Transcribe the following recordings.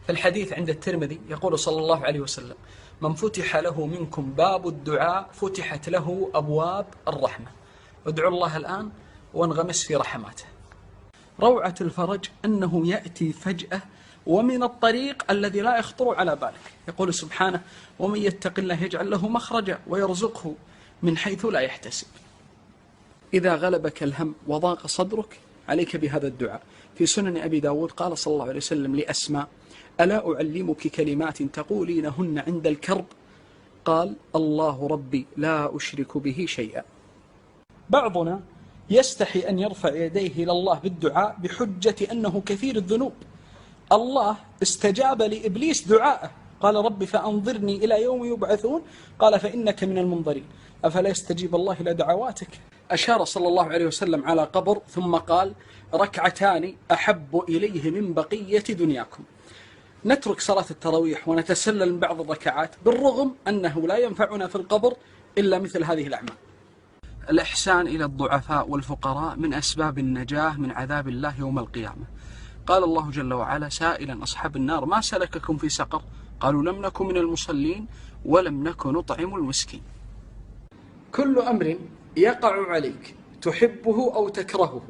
في الحديث عند الترمذي يقول صلى الله عليه وسلم: من فتح له منكم باب الدعاء فتحت له أبواب الرحمة. ادعوا الله الآن وانغمس في رحماته. روعة الفرج أنه يأتي فجأة ومن الطريق الذي لا يخطر على بالك. يقول سبحانه: ومن يتق الله يجعل له مخرجا ويرزقه من حيث لا يحتسب. إذا غلبك الهم وضاق صدرك عليك بهذا الدعاء. في سنن أبي داود قال صلى الله عليه وسلم لأسماء: ألا أعلمك كلمات تقولينهن عند الكرب؟ قال: الله ربي لا أشرك به شيئا. بعضنا يستحي أن يرفع يديه إلى الله بالدعاء بحجة أنه كثير الذنوب. الله استجاب لإبليس دعاءه، قال: رب فأنظرني إلى يوم يبعثون، قال: فإنك من المنظرين، أفلا يستجيب الله إلى دعواتك؟ أشار صلى الله عليه وسلم على قبر ثم قال: ركعتان أحب إليه من بقية دنياكم. نترك صلاة التراويح ونتسلل من بعض الركعات بالرغم أنه لا ينفعنا في القبر إلا مثل هذه الأعمال. الإحسان إلى الضعفاء والفقراء من أسباب النجاة من عذاب الله يوم القيامة. قال الله جل وعلا سائلا أصحاب النار: ما سلككم في سقر؟ قالوا: لم نكن من المصلين ولم نكن نطعم المسكين. كل أمر يقع عليك تحبه أو تكرهه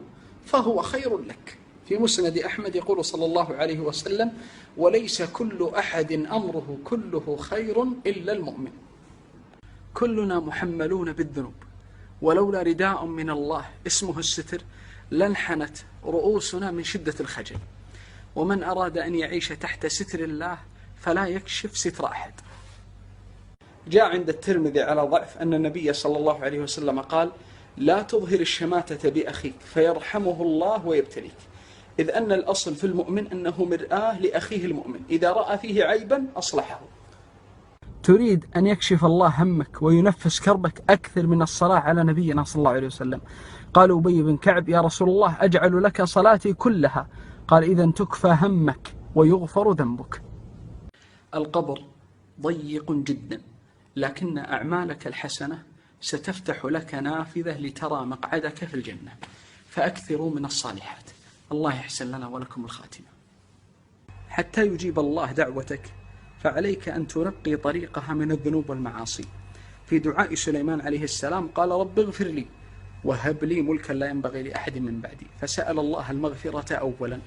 فهو خير لك. في مسند أحمد يقول صلى الله عليه وسلم: وليس كل أحد أمره كله خير إلا المؤمن. كلنا محملون بالذنوب، ولولا رداء من الله اسمه الستر لانحنت رؤوسنا من شدة الخجل. ومن أراد أن يعيش تحت ستر الله فلا يكشف ستر أحد. جاء عند الترمذي على ضعف أن النبي صلى الله عليه وسلم قال: لا تظهر الشماتة بأخيك فيرحمه الله ويبتليك، إذ أن الأصل في المؤمن أنه مرآة لأخيه المؤمن، إذا رأى فيه عيبا أصلحه. تريد أن يكشف الله همك وينفس كربك أكثر من الصلاة على نبينا صلى الله عليه وسلم. قال أبي بن كعب: يا رسول الله أجعل لك صلاتي كلها؟ قال: إذن تكفى همك ويغفر ذنبك. القبر ضيق جدا، لكن أعمالك الحسنة ستفتح لك نافذة لترى مقعدك في الجنة، فأكثروا من الصالحات. الله يحسن لنا ولكم الخاتمة. حتى يجيب الله دعوتك فعليك أن تنقي طريقها من الذنوب والمعاصي. في دعاء سليمان عليه السلام قال: رب اغفر لي وهب لي ملكا لا ينبغي لأحد من بعدي، فسأل الله المغفرة أولا